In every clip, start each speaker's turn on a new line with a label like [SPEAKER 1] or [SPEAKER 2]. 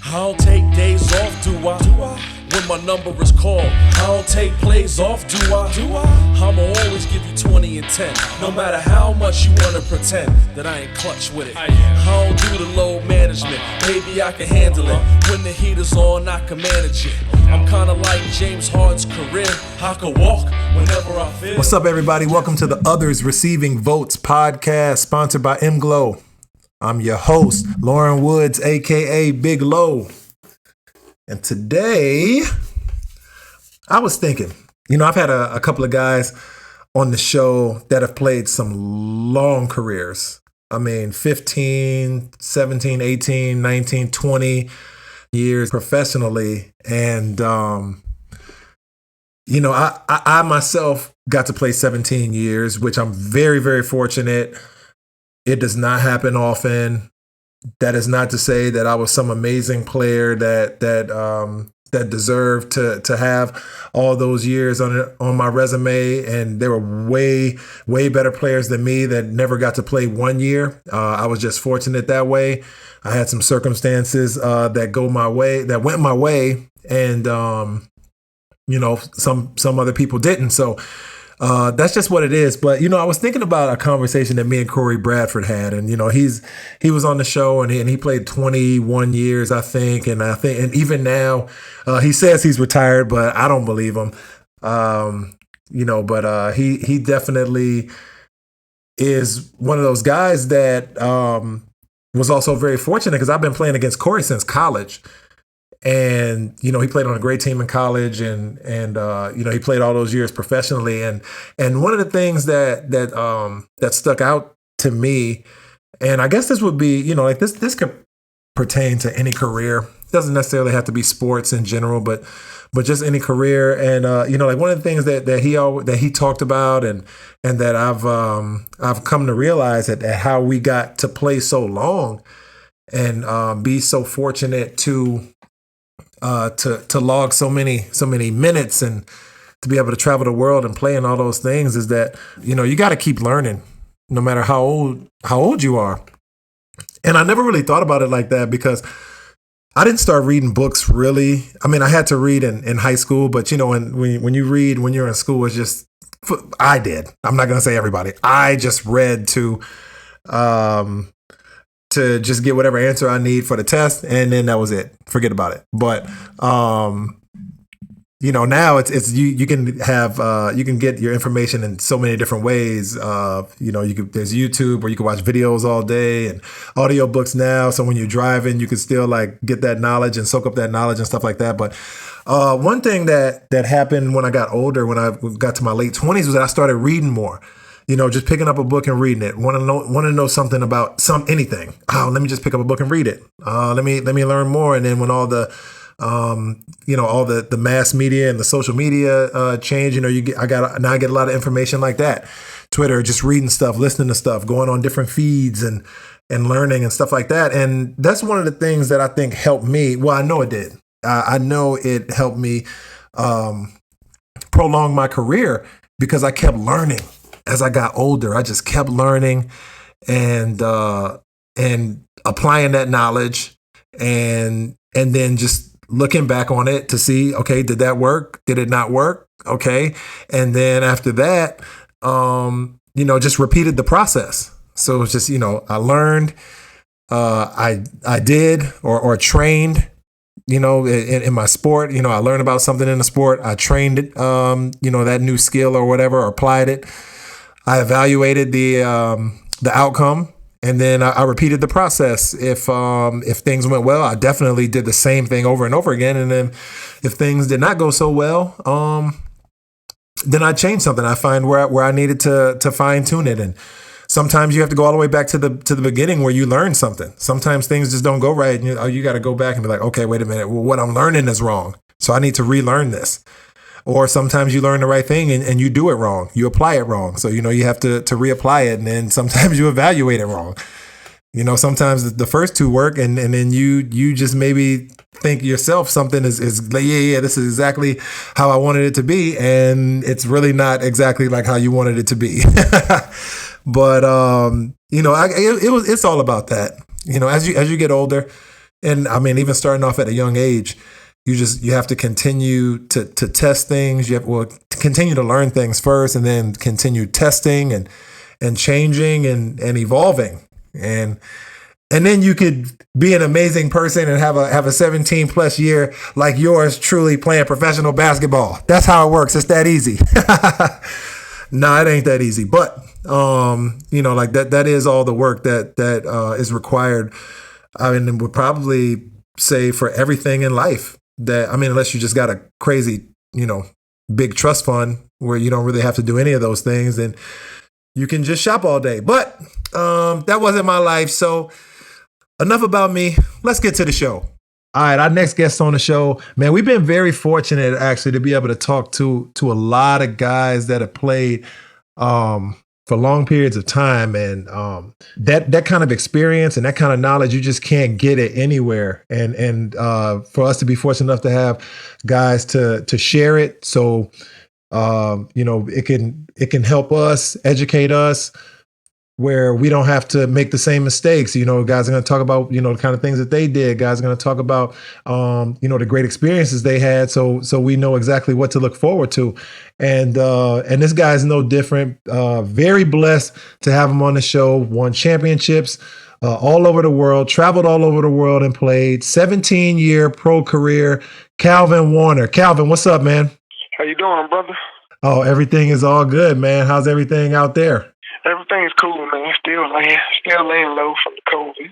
[SPEAKER 1] I don't take days off, do I? When my number is called, I don't take plays off, do I? I'ma always give you 20 and 10, no matter how much you wanna pretend that I ain't clutch with it. I don't do the load management, maybe I can handle it. When the heat is on, I can manage it. I'm kinda like James Harden's career, I can walk whenever I feel.
[SPEAKER 2] What's up, everybody? Welcome to the Others Receiving Votes podcast, sponsored by M-Glow. I'm your host, Loren Woods, aka Big Low. And today, I was thinking, I've had a couple of guys on the show that have played some long careers. 15, 17, 18, 19, 20 years professionally. And, I myself got to play 17 years, which I'm very, very fortunate. It does not happen often. That is not to say that I was some amazing player that deserved to have all those years on my resume. And there were way better players than me that never got to play 1 year. I was just fortunate that way. I had some circumstances that went my way, and some other people didn't. So that's just what it is. But, I was thinking about a conversation that me and Corey Bradford had, and, he was on the show and he played 21 years, I think. And even now, he says he's retired, but I don't believe him. He definitely is one of those guys that was also very fortunate, because I've been playing against Corey since college. And, he played on a great team in college, and he played all those years professionally. And one of the things that stuck out to me, and I guess this would be, this could pertain to any career. It doesn't necessarily have to be sports in general, but just any career. And, one of the things that he talked about, and that I've come to realize that how we got to play so long and be so fortunate to log so many minutes and to be able to travel the world and play in all those things, is that, you got to keep learning no matter how old you are. And I never really thought about it like that, because I didn't start reading books really. I had to read in high school, but when you read when you're in school, it's just, I did. I'm not going to say everybody. I just read to just get whatever answer I need for the test, and then that was it. Forget about it. But now it's you can have you can get your information in so many different ways. There's YouTube, or you can watch videos all day, and audiobooks now. So when you're driving, you can still get that knowledge and soak up that knowledge and stuff like that. But one thing that happened when I got older, when I got to my late 20s, was that I started reading more. Just picking up a book and reading it. Want to know something about anything. Oh, let me just pick up a book and read it. Let me learn more. And then when all the all the mass media and the social media change, I get a lot of information like that. Twitter, just reading stuff, listening to stuff, going on different feeds and learning and stuff like that. And that's one of the things that I think helped me. Well, I know it did. I know it helped me prolong my career, because I kept learning. As I got older, I just kept learning and applying that knowledge, and then just looking back on it to see, okay, did that work? Did it not work? Okay. And then after that, just repeated the process. So it's just, I learned, I did or trained, in my sport. I learned about something in the sport. I trained it, that new skill or whatever, or applied it. I evaluated the outcome, and then I repeated the process. If things went well, I definitely did the same thing over and over again. And then if things did not go so well, then I changed something. I find where I needed to fine tune it. And sometimes you have to go all the way back to the beginning where you learn something. Sometimes things just don't go right, and you got to go back and be like, okay, wait a minute. Well, what I'm learning is wrong, so I need to relearn this. Or sometimes you learn the right thing and you do it wrong. You apply it wrong. So, you have to reapply it. And then sometimes you evaluate it wrong. Sometimes the first two work, and then you just maybe think yourself something is like, yeah, this is exactly how I wanted it to be. And it's really not exactly like how you wanted it to be. But, it's all about that. As you get older, And I mean, even starting off at a young age, you have to continue to test things. You have to continue to learn things first, and then continue testing and changing and evolving. And then you could be an amazing person and have a 17 plus year like yours, truly playing professional basketball. That's how it works. It's that easy. No, it ain't that easy. But like that is all the work that is required. I mean, would probably say for everything in life that, I mean, unless you just got a crazy, big trust fund where you don't really have to do any of those things, then you can just shop all day. But that wasn't my life. So enough about me. Let's get to the show. All right, our next guest on the show, man, we've been very fortunate actually to be able to talk to a lot of guys that have played for long periods of time, and that kind of experience and that kind of knowledge, you just can't get it anywhere. And for us to be fortunate enough to have guys to share it, so it can help us, educate us, where we don't have to make the same mistakes. Guys are going to talk about, the kind of things that they did. Guys are going to talk about, the great experiences they had. So we know exactly what to look forward to. And this guy's no different. Very blessed to have him on the show. Won championships all over the world, traveled all over the world and played. 17-year pro career, Calvin Warner. Calvin, what's up, man?
[SPEAKER 3] How you doing, brother?
[SPEAKER 2] Oh, everything is all good, man. How's everything out there?
[SPEAKER 3] Everything's cool, man. Still laying low from the COVID.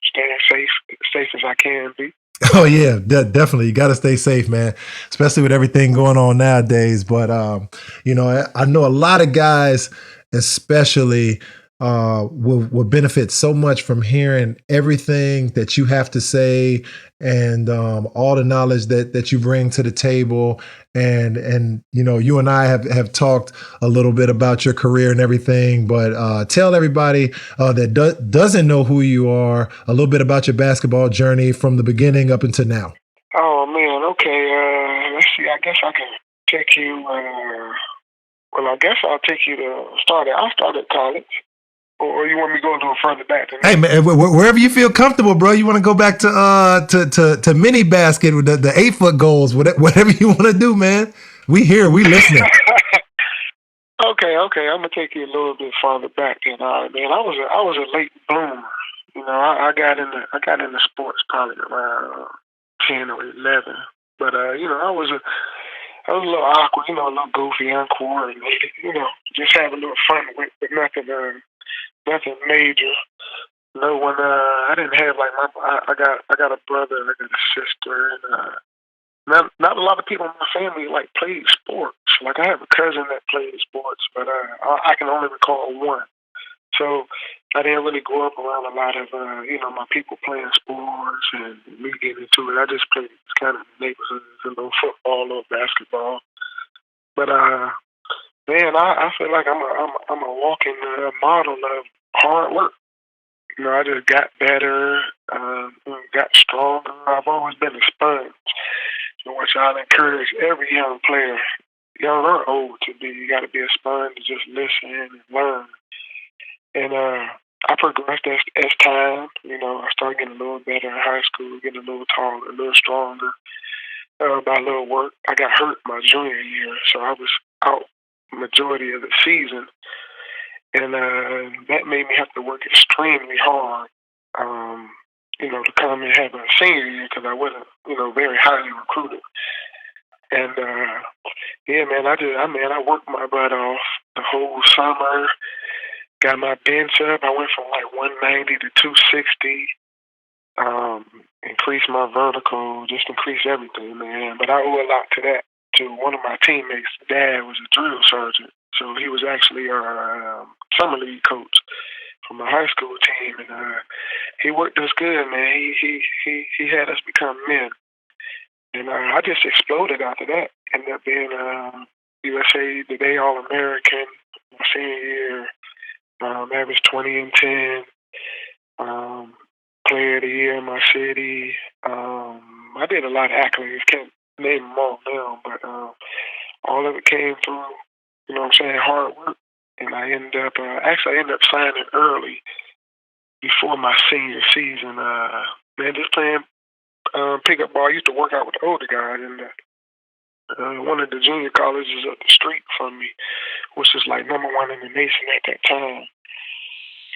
[SPEAKER 3] Staying safe as I can be.
[SPEAKER 2] Oh yeah, definitely. You got to stay safe, man. Especially with everything going on nowadays. But I know a lot of guys, especially, will benefit so much from hearing everything that you have to say, and all the knowledge that you bring to the table. And you and I have talked a little bit about your career and everything, but tell everybody that doesn't know who you are a little bit about your basketball journey from the beginning up until now.
[SPEAKER 3] Oh man, okay. Let's see. I guess I can take you. I guess I'll take you to start. I started college. Or you want me to go a little further back?
[SPEAKER 2] Hey man, wherever you feel comfortable, bro. You want to go back to mini basket with the 8-foot goals, whatever you want to do, man. We here, we listening.
[SPEAKER 3] Okay. I'm gonna take you a little bit farther back. Man, I was a late bloomer. I got into sports probably around 10 or 11. But I was a little awkward, a little goofy, uncoordinated. Just having a little fun with nothing major. No one. I didn't have like I got a brother, I got a sister, and not a lot of people in my family like played sports. Like I have a cousin that played sports, but I can only recall one. So I didn't really grow up around a lot of my people playing sports and me getting into it. I just played kind of neighborhoods, a little football, a little basketball. But man, I feel like I'm a walking model of hard work. I just got better, got stronger. I've always been a sponge, which I'll encourage every young player, young or old, to be. You got to be a sponge, to just listen and learn. And I progressed as time. I started getting a little better in high school, getting a little taller, a little stronger. By a little work, I got hurt my junior year, so I was out majority of the season, and that made me have to work extremely hard, to come and have a senior year because I wasn't, very highly recruited. And yeah, man, I worked my butt off the whole summer. Got my bench up. I went from like 190 to 260. Increased my vertical, just increased everything, man. But I owe a lot to that. To one of my teammates' dad was a drill sergeant, so he was actually our summer league coach from my high school team, and he worked us good, man. He had us become men, and I just exploded after that. Ended up being USA Today All-American my senior year, averaged 20 and 10, Player of the Year in my city. I did a lot of accolades. Can't name them all now, but all of it came through, hard work. And I ended up signing early before my senior season. Man, just playing pickup ball. I used to work out with the older guys, and one of the junior colleges up the street from me, which was like #1 in the nation at that time.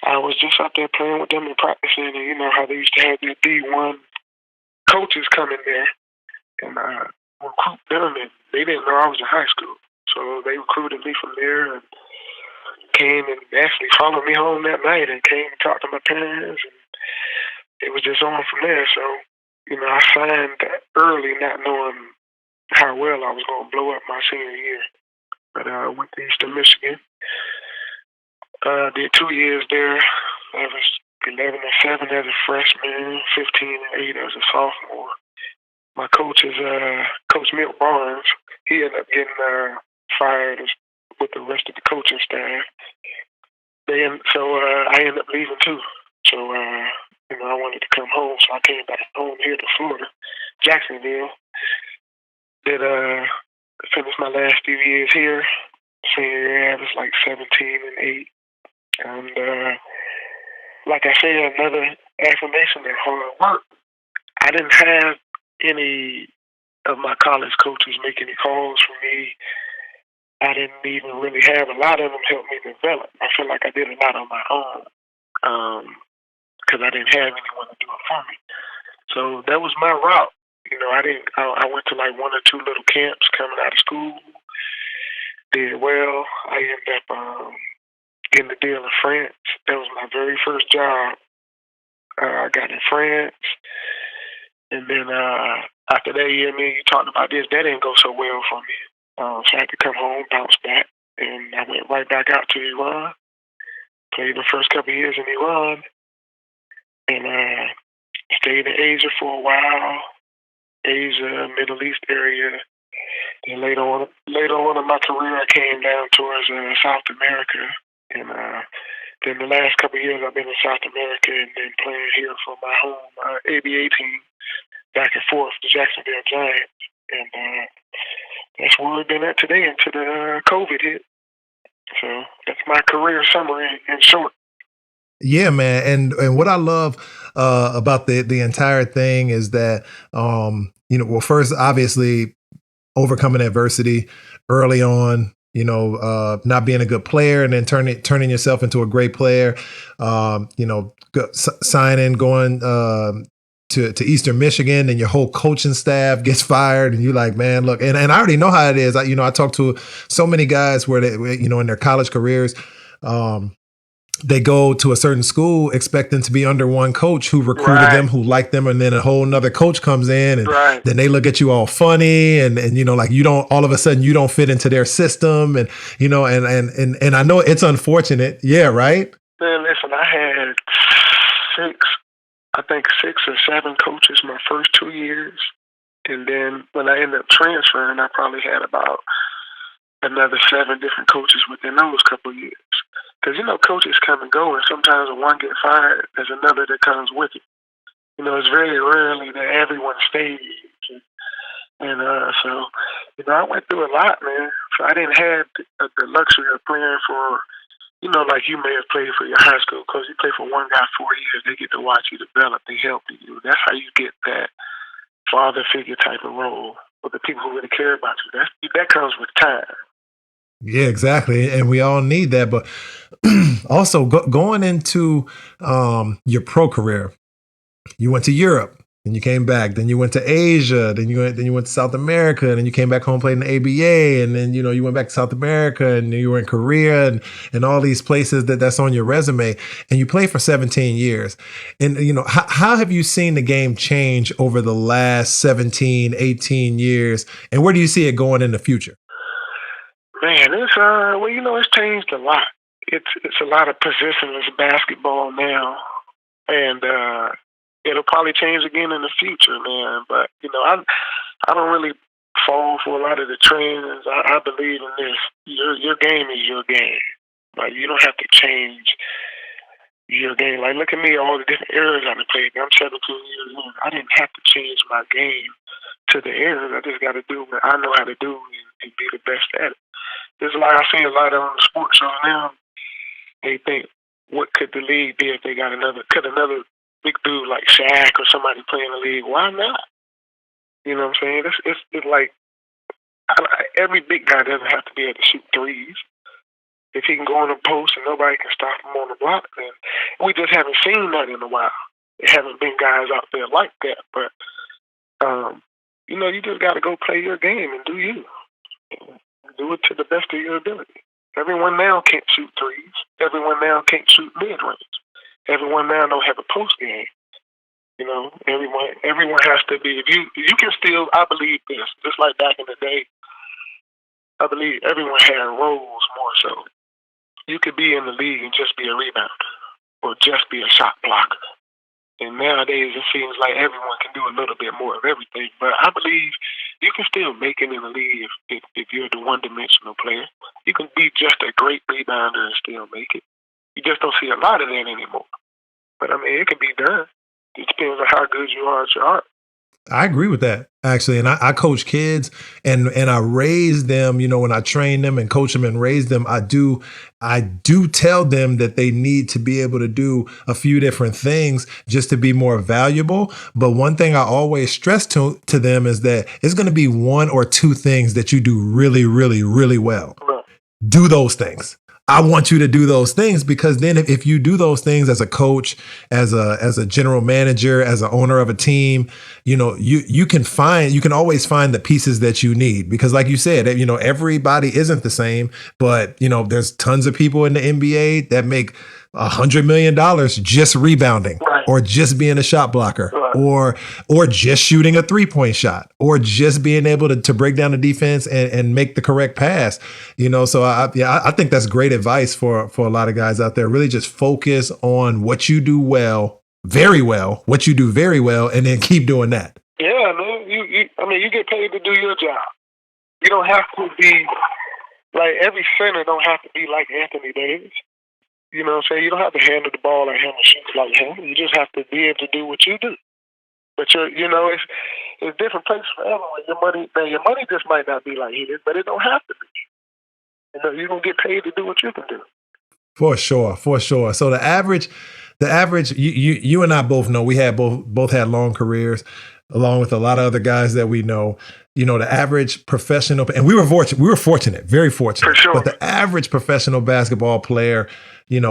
[SPEAKER 3] I was just out there playing with them and practicing, and you know how they used to have their D1 coaches come in there and recruit them, and they didn't know I was in high school, so they recruited me from there and came and actually followed me home that night and came and talked to my parents, and it was just on from there. So, you know, I signed early, not knowing how well I was going to blow up my senior year. But I went to Eastern Michigan. Did 2 years there. I was 11-7 as a freshman, 15-8 as a sophomore. My coach is Coach Milt Barnes. He ended up getting fired with the rest of the coaching staff. I ended up leaving too. So you know, I wanted to come home, so I came back home here to Florida, Jacksonville. Did finished my last few years here. Senior year, I was like 17-8. And like I said, another affirmation that hard work. I didn't have any of my college coaches make any calls for me. I didn't even really have a lot of them help me develop. I feel like I did a lot on my own because I didn't have anyone to do it for me. So that was my route. You know, I went to like 1 or 2 little camps coming out of school. Did well. I ended up getting a deal in France. That was my very first job. I got in France. And then after that year, man, you talked about this, that didn't go so well for me. So I had to come home, bounce back. And I went right back out to Iran. Played the first couple of years in Iran. And stayed in Asia for a while. Asia, Middle East area. Then later on in my career, I came down towards South America. And then the last couple of years, I've been in South America and then playing here for my home ABA team, back and forth, the Jacksonville Giants. And that's where we've been at today until the COVID hit. So that's my career summary in short.
[SPEAKER 2] Yeah, man. And what I love about the entire thing is that you know, well, first, obviously, overcoming adversity early on, you know, not being a good player and then turning yourself into a great player, you know, signing, going to Eastern Michigan, and your whole coaching staff gets fired, and you're like, man, look, and I already know how it is. You know, I talk to so many guys where they, you know, in their college careers, they go to a certain school expecting to be under one coach who recruited them, who liked them, and then a whole nother coach comes in, and then they look at you all funny, and you know, like you don't, all of a sudden you don't fit into their system, and you know, and I know it's unfortunate. Yeah, right.
[SPEAKER 3] Man, listen, I had 6 or 7 coaches my first 2 years, and then when I ended up transferring, I probably had about another 7 different coaches within those couple of years. Because, you know, coaches come and go, and sometimes when one gets fired, there's another that comes with it. You know, it's very rarely that everyone stays. And so, you know, I went through a lot, man. So I didn't have the luxury of playing for, you know, like you may have played for your high school coach. You play for one guy 4 years, they get to watch you develop. They help you. That's how you get that father figure type of role with the people who really care about you. That comes with time.
[SPEAKER 2] Yeah, exactly. And we all need that. But also going into your pro career, you went to Europe, then you came back, then you went to Asia, then you went to South America, and then you came back home, played in the ABA, and then, you know, you went back to South America, and you were in Korea, and all these places that's on your resume, and you played for 17 years. And, you know, how have you seen the game change over the last 17, 18 years, and where do you see it going in the future?
[SPEAKER 3] Man, it's well, you know, it's changed a lot. It's a lot of positionless basketball now, and it'll probably change again in the future, man. But you know, I don't really fall for a lot of the trends. I believe in this. Your game is your game. Like you don't have to change your game. Like look at me, all the different eras I've played. I'm 17 years old. I didn't have to change my game to the eras. I just got to do what I know how to do and be the best at it. It's like I see a lot on the sports shows now. They think, what could the league be if they got another big dude like Shaq or somebody playing the league. Why not? You know what I'm saying? It's like every big guy doesn't have to be able to shoot threes. If he can go on a post and nobody can stop him on the block, then we just haven't seen that in a while. There haven't been guys out there like that. But you just got to go play your game and do you. Do it to the best of your ability. Everyone now can't shoot threes. Everyone now can't shoot mid-range. Everyone now don't have a post game. Everyone has to be. If you can still, I believe this. Just like back in the day, I believe everyone had roles more so. You could be in the league and just be a rebounder or just be a shot blocker. And nowadays it seems like everyone can do a little bit more of everything. But I believe you can still make it in the league if you're the one-dimensional player. You can be just a great rebounder and still make it. You just don't see a lot of that anymore. But, it can be done. It depends on how good you are at your art.
[SPEAKER 2] I agree with that, actually. And I coach kids and I raise them, when I train them and coach them and raise them, I do tell them that they need to be able to do a few different things just to be more valuable. But one thing I always stress to them is that it's going to be one or two things that you do really, really, really well.
[SPEAKER 3] Right.
[SPEAKER 2] Do those things. I want you to do those things, because then if you do those things as a coach, as a general manager, as an owner of a team, you can always find the pieces that you need, because like you said, everybody isn't the same, but there's tons of people in the NBA that make $100 million just rebounding,
[SPEAKER 3] right,
[SPEAKER 2] or just being a shot blocker,
[SPEAKER 3] right,
[SPEAKER 2] or just shooting a 3-point shot, or just being able to break down the defense and make the correct pass. So I think that's great advice for a lot of guys out there. Really just focus on what you do very well, and then keep doing that.
[SPEAKER 3] Yeah, man. You get paid to do your job. You don't have to be like every center. Don't have to be like Anthony Davis. You know what I'm saying? You don't have to handle the ball like him and shoot like him. You just have to be able to do what you do. But it's different places for everyone. Your money just might not be like his, but it don't have to be. You're gonna get paid to do what you can do.
[SPEAKER 2] For sure. So the average, you and I both know, we had both had long careers, along with a lot of other guys that we know. The average professional, and we were fortunate, very fortunate.
[SPEAKER 3] For sure.
[SPEAKER 2] But the average professional basketball player,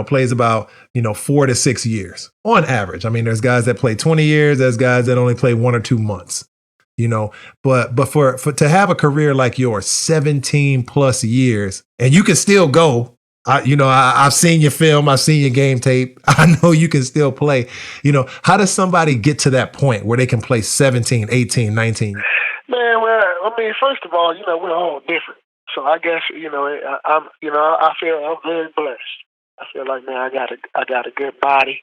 [SPEAKER 2] plays about, 4 to 6 years on average. There's guys that play 20 years. There's guys that only play 1 or 2 months, but for to have a career like yours, 17 plus years, and you can still go. I've seen your film. I've seen your game tape. I know you can still play. How does somebody get to that point where they can play 17, 18, 19?
[SPEAKER 3] Man, well, first of all, we're all different. So I guess, I feel I'm very blessed. I feel like, man, I got a good body.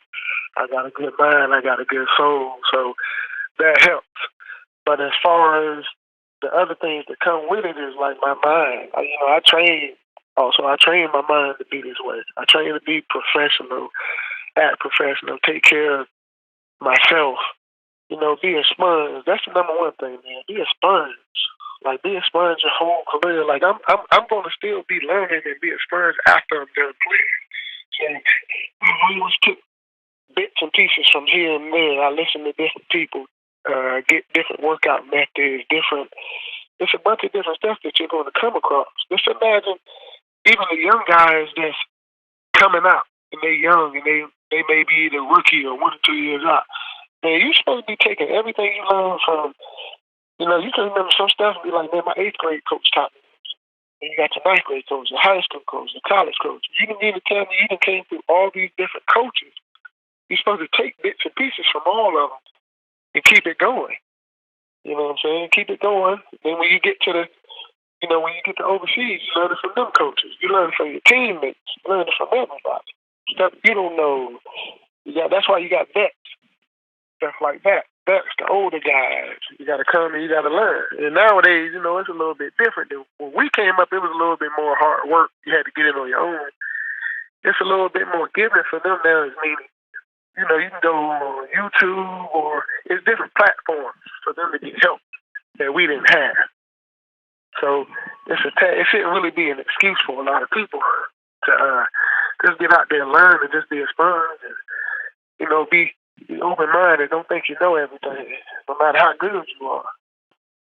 [SPEAKER 3] I got a good mind. I got a good soul. So that helps. But as far as the other things that come with it is like my mind. I train. Also, I train my mind to be this way. I train to be professional, act professional, take care of myself. Be a sponge. That's the number one thing, man. Be a sponge. Like, be a sponge your whole career. Like, I'm going to still be learning and be a sponge after I'm done playing. So I always took bits and pieces from here and there. I listen to different people, get different workout methods, it's a bunch of different stuff that you're going to come across. Just imagine even the young guys that's coming out, and they're young, and they may be either rookie or 1 or 2 years out. Man, you're supposed to be taking everything you learn from, you can remember some stuff and be like, man, my 8th grade coach taught me. And you got your 9th grade coach, your high school coach, your college coach. You didn't need to tell me you done came through all these different coaches. You're supposed to take bits and pieces from all of them and keep it going. You know what I'm saying? Keep it going. Then when you get to overseas, you learn it from them coaches. You learn it from your teammates. You learn it from everybody. Stuff you don't know. That's why you got vets. Stuff like that. That's the older guys. You got to come and you got to learn. And nowadays, it's a little bit different. When we came up, it was a little bit more hard work. You had to get it on your own. It's a little bit more given for them now. Meaning, you can go on YouTube, or it's different platforms for them to get help that we didn't have. So it shouldn't really be an excuse for a lot of people to just get out there and learn and just be a sponge and, be Be open-minded. Don't think you know everything, no matter how good you are.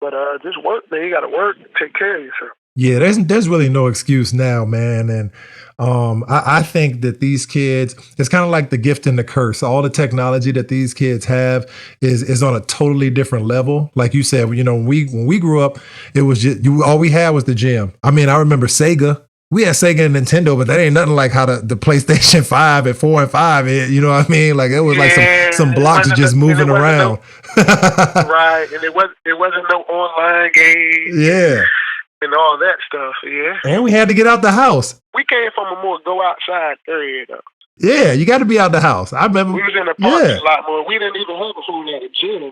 [SPEAKER 3] But just work, man. You got to work and take care of yourself.
[SPEAKER 2] Yeah, there's really no excuse now, man. And I think that these kids, it's kind of like the gift and the curse. All the technology that these kids have is on a totally different level. Like you said, when we grew up, it was just all we had was the gym. I mean, I remember Sega. We had Sega and Nintendo, but that ain't nothing like how the PlayStation 5 at 4 and 5. You know what I mean? Like it was like some blocks just moving around.
[SPEAKER 3] Right, and it wasn't no online games.
[SPEAKER 2] Yeah.
[SPEAKER 3] And all that stuff, yeah.
[SPEAKER 2] And we had to get out the house.
[SPEAKER 3] We came from a more go outside area, though.
[SPEAKER 2] Yeah, you got to be out the house. I remember.
[SPEAKER 3] We was in the parks a lot more. We didn't even have a whole lot of gyms.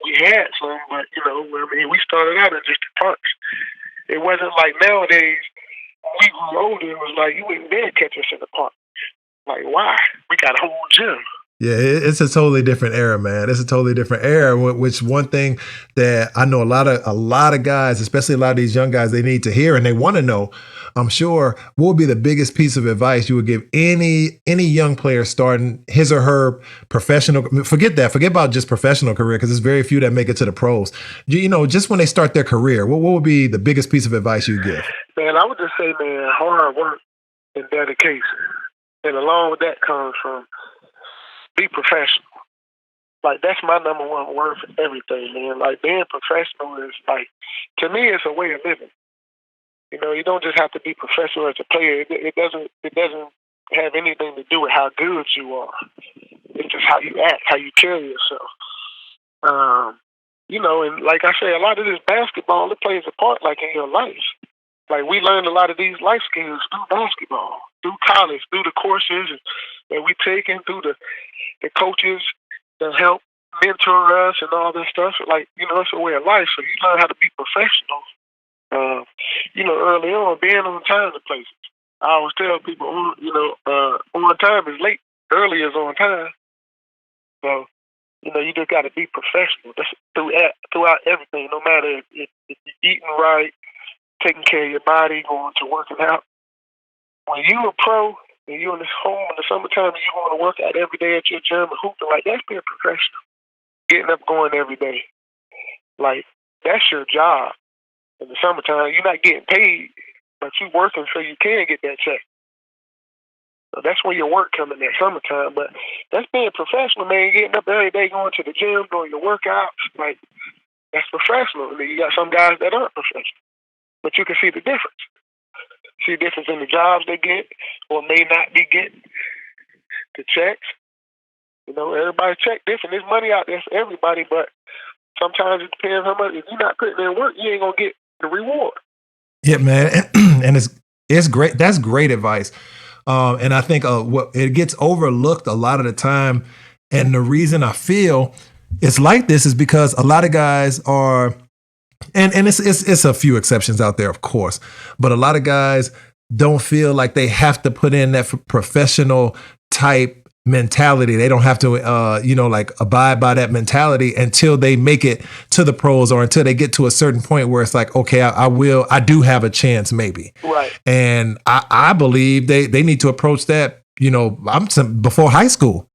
[SPEAKER 3] We had some, but, we started out in just the parks. It wasn't like nowadays, when we grew older, it was like you wouldn't dare catch us in the park. Like, why? We got a whole gym.
[SPEAKER 2] Yeah, it's a totally different era, man. It's a totally different era. Which one thing that I know a lot of guys, especially a lot of these young guys, they need to hear and they want to know. I'm sure what would be the biggest piece of advice you would give any young player starting his or her professional. Forget about just professional career because there's very few that make it to the pros. Just when they start their career, what would be the biggest piece of advice you give?
[SPEAKER 3] Man, I would just say, man, hard work and dedication, and along with that comes from. Be professional. Like, that's my number one word for everything, man. Like, being professional is, like, to me, it's a way of living. You don't just have to be professional as a player. It doesn't have anything to do with how good you are. It's just how you act, how you carry yourself. And like I say, a lot of this basketball, it plays a part, like, in your life. Like, we learned a lot of these life skills through basketball, through college, through the courses that we taken, through the coaches that help mentor us and all this stuff. Like, it's a way of life. So you learn how to be professional, early on, being on time to places. I always tell people, on time is late. Early is on time. So, you just got to be professional. That's throughout everything, no matter if you're eating right, taking care of your body, going to working out. When you're a pro, and you're in this home in the summertime and you're going to work out every day at your gym and hooping, like, that's being professional. Getting up, going every day. Like, that's your job. In the summertime, you're not getting paid, but you're working so you can get that check. So that's when your work comes in that summertime. But that's being professional, man. Getting up every day, going to the gym, doing your workouts. Like, that's professional. And then you got some guys that aren't professional. But you can see the difference. See the difference in the jobs they get or may not be getting, the checks. Everybody's check different. There's money out there for everybody, but sometimes it depends how much. If you're not putting in work, you ain't going to get the reward.
[SPEAKER 2] Yeah, man. And it's great. That's great advice. And I think what it gets overlooked a lot of the time. And the reason I feel it's like this is because a lot of guys are, and it's a few exceptions out there, of course, but a lot of guys don't feel like they have to put in that professional type mentality. They don't have to, abide by that mentality until they make it to the pros or until they get to a certain point where it's like, okay, I do have a chance maybe.
[SPEAKER 3] Right.
[SPEAKER 2] And I believe they need to approach that, before high school.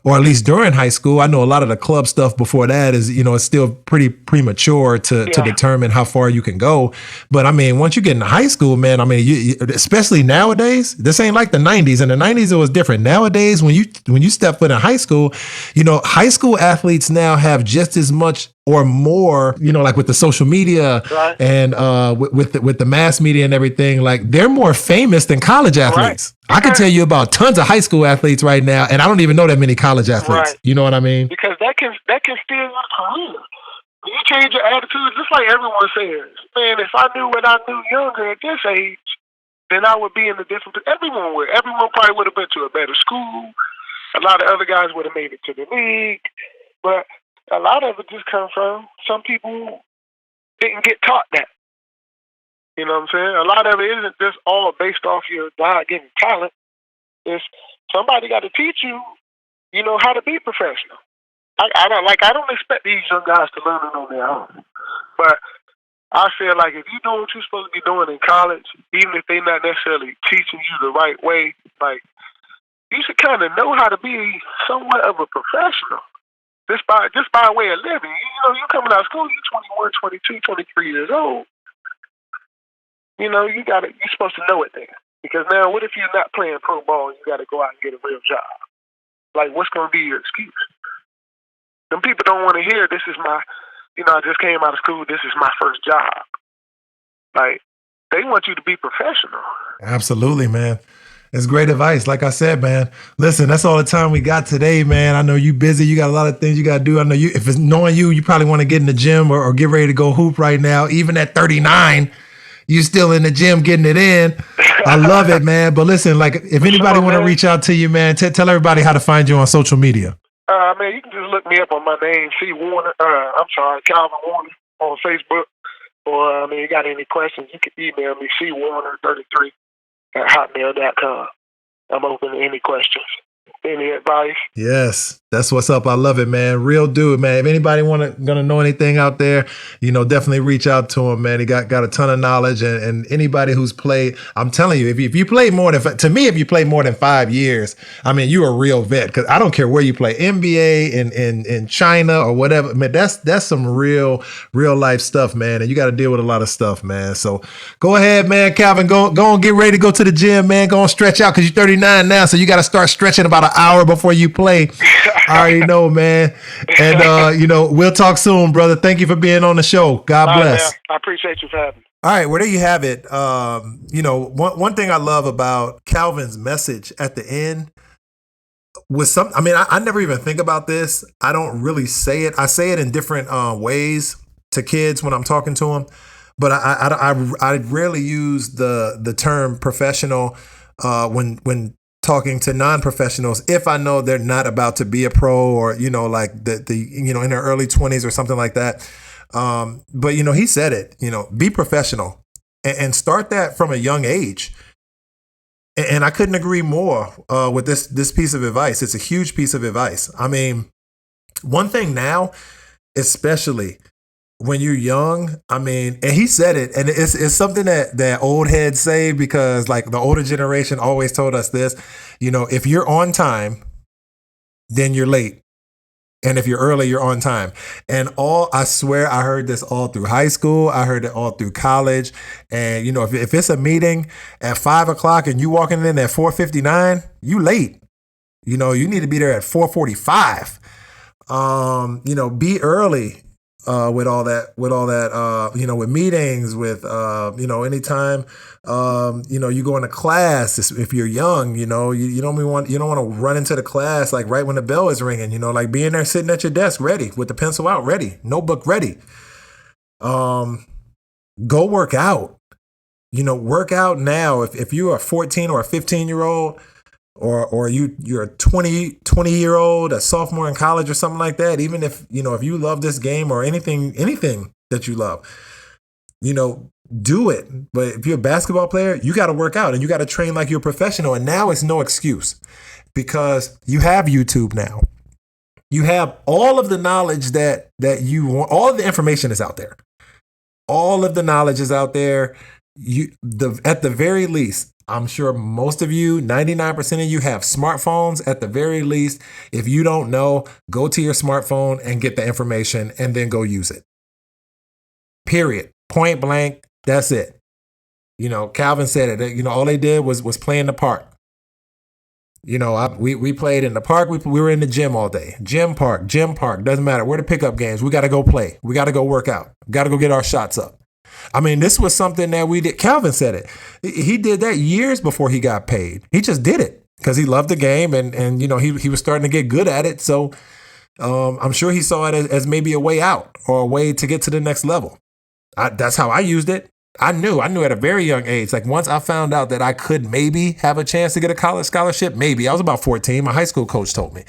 [SPEAKER 2] Or at least during high school. I know a lot of the club stuff before that is, it's still pretty premature to determine how far you can go. But I mean, once you get into high school, man, I mean, you, especially nowadays, this ain't like the 90s. In the 90s, it was different. Nowadays, when you step foot in high school, high school athletes now have just as much or more, like with the social media and with the mass media and everything, like they're more famous than college athletes. Right. I can tell you about tons of high school athletes right now, and I don't even know that many college athletes. Right. You know what I mean?
[SPEAKER 3] Because that can steal your career. When you change your attitude, just like everyone says, man, if I knew what I knew younger at this age, then I would be in a different. Everyone would. Everyone probably would have been to a better school. A lot of other guys would have made it to the league, but a lot of it just comes from some people didn't get taught that. You know what I'm saying? A lot of it isn't just all based off your God-given talent. It's somebody got to teach you, how to be professional. I don't expect these young guys to learn it on their own. But I feel like if you know what you're supposed to be doing in college, even if they're not necessarily teaching you the right way, like you should kind of know how to be somewhat of a professional. Just by way of living. You coming out of school, you're 21, 22, 23 years old. You're supposed to know it then. Because now, what if you're not playing pro ball and you got to go out and get a real job? Like, what's going to be your excuse? Them people don't want to hear, this is my, I just came out of school, this is my first job. Like, they want you to be professional.
[SPEAKER 2] Absolutely, man. It's great advice. Like I said, man, listen, that's all the time we got today, man. I know you busy. You got a lot of things you got to do. I know if it's knowing you probably want to get in the gym or get ready to go hoop right now. Even at 39, you still in the gym getting it in. I love it, man. But listen, like if anybody want to reach out to you, man, tell everybody how to find you on social media.
[SPEAKER 3] Man, you can just look me up on my name, Calvin Warner on Facebook. Or, you got any questions, you can email me, cwarner33@hotmail.com. I'm open to any questions. Any advice?
[SPEAKER 2] Yes, that's what's up. I love it, man. Real dude, man. If anybody gonna know anything out there, definitely reach out to him, man. He got a ton of knowledge, and anybody who's played, I'm telling you, if you play more than, to me, if you play more than 5 years, you're a real vet. Because I don't care where you play, NBA in China or whatever, man. That's some real life stuff, man. And you got to deal with a lot of stuff, man. So go ahead, man, Calvin. Go and get ready to go to the gym, man. Go and stretch out because you're 39 now, so you got to start stretching about an hour before you play. I already know, man. And, we'll talk soon, brother. Thank you for being on the show. God bless.
[SPEAKER 3] Man. I appreciate you for having me.
[SPEAKER 2] All right. Well, there you have it. One thing I love about Calvin's message at the end was I never even think about this. I don't really say it. I say it in different ways to kids when I'm talking to them. But I rarely use the term professional when talking to non-professionals if I know they're not about to be a pro or like in their early 20s or something like that. But he said it, be professional and start that from a young age. And I couldn't agree more with this piece of advice. It's a huge piece of advice. One thing now, especially when you're young, and he said it, and it's something that old heads say because like the older generation always told us this, if you're on time, then you're late. And if you're early, you're on time. And I swear I heard this all through high school. I heard it all through college. And, if it's a meeting at 5:00 and you walking in at 4:59, you late. You need to be there at 4:45. Be early. With all that, with meetings, with, anytime, you go into class, if you're young, you don't want to run into the class, like right when the bell is ringing, like being there, sitting at your desk, ready with the pencil out, ready, notebook ready. Go work out, work out now. If you're a 14 or a 15-year-old, or you're a 20-year-old, a sophomore in college or something like that, even if, if you love this game or anything that you love, do it. But if you're a basketball player, you got to work out and you got to train like you're a professional. And now it's no excuse because you have YouTube now. You have all of the knowledge that you want. All of the information is out there. All of the knowledge is out there. At the very least, I'm sure most of you, 99% of you have smartphones. At the very least, if you don't know, go to your smartphone and get the information and then go use it. Period. Point blank. That's it. Calvin said it. All they did was play in the park. We played in the park. We were in the gym all day. Gym, park. Doesn't matter. We're the pickup games. We got to go play. We got to go work out. Got to go get our shots up. This was something that we did. Calvin said it. He did that years before he got paid. He just did it because he loved the game and he was starting to get good at it. So I'm sure he saw it as maybe a way out or a way to get to the next level. That's how I used it. I knew at a very young age. Like once I found out that I could maybe have a chance to get a college scholarship, maybe. I was about 14. My high school coach told me.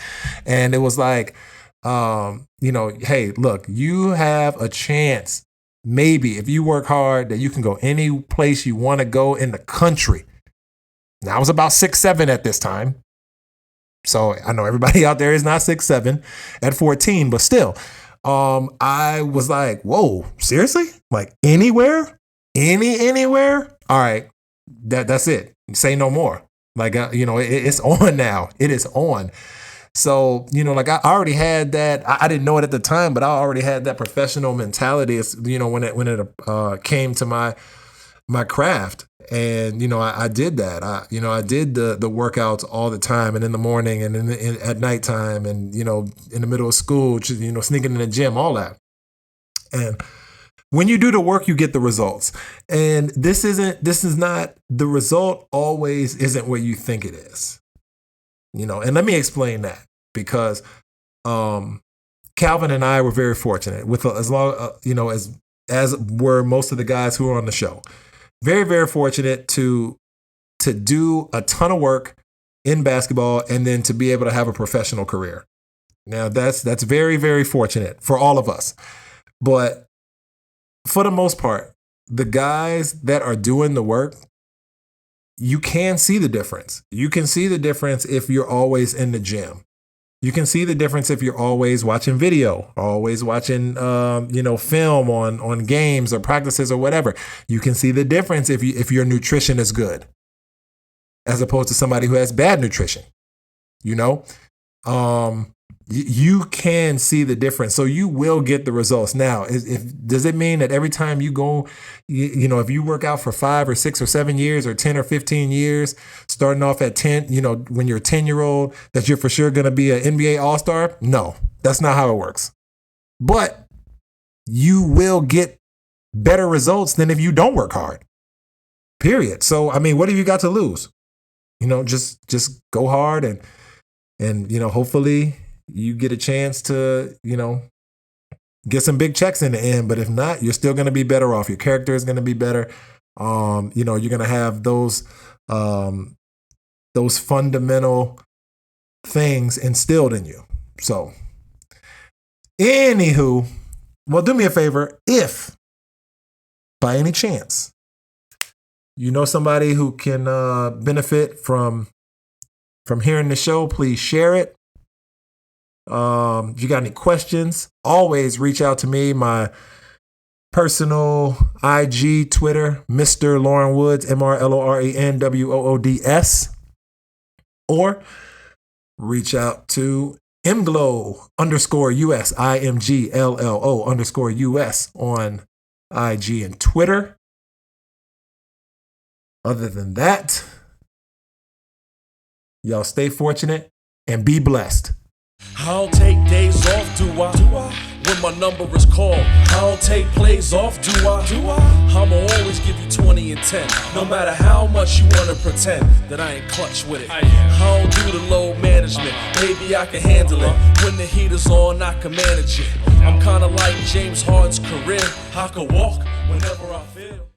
[SPEAKER 2] And it was like, hey, look, you have a chance. Maybe if you work hard that you can go any place you want to go in the country. Now I was about 6'7" at this time. So I know everybody out there is not 6'7" at 14, but still, I was like, whoa, seriously? Like anywhere? Anywhere? All right. That's it. Say no more. Like, it's on now. It is on. So, like I already had that. I didn't know it at the time, but I already had that professional mentality. When it came to my craft, and I did that. I did the workouts all the time, and in the morning, and at nighttime, and in the middle of school, sneaking in the gym, all that. And when you do the work, you get the results. And this is not the result. Always isn't what you think it is. And let me explain that, because Calvin and I were very fortunate with as were most of the guys who were on the show. Very, very fortunate to do a ton of work in basketball and then to be able to have a professional career. Now that's very, very fortunate for all of us. But for the most part, the guys that are doing the work, you can see the difference. You can see the difference if you're always in the gym. You can see the difference if you're always watching video, always watching, film on games or practices or whatever. You can see the difference if your nutrition is good, as opposed to somebody who has bad nutrition. You can see the difference, so you will get the results. Now, does it mean that every time you go, if you work out for 5 or 6 or 7 years or 10 or 15 years, starting off at 10, when you're a 10-year-old, that you're for sure going to be an NBA All-Star? No, that's not how it works. But you will get better results than if you don't work hard. Period. So, what have you got to lose? Just go hard and hopefully you get a chance to, get some big checks in the end. But if not, you're still going to be better off. Your character is going to be better. You're going to have those fundamental things instilled in you. So, anywho, well, do me a favor. If by any chance you know somebody who can benefit from hearing the show, please share it. If you got any questions, always reach out to me. My personal IG, Twitter, Mr. Loren Woods, MRLORENWOODS, or reach out to imglow_US, IMGLLO_US on IG and Twitter. Other than that, y'all stay fortunate and be blessed.
[SPEAKER 1] I don't take days off, do I? When my number is called, I don't take plays off, do I? I'ma always give you 20 and 10, no matter how much you wanna pretend that I ain't clutch with it. I don't do the load management, maybe I can handle it. When the heat is on, I can manage it. I'm kinda like James Harden's career, I can walk whenever I feel.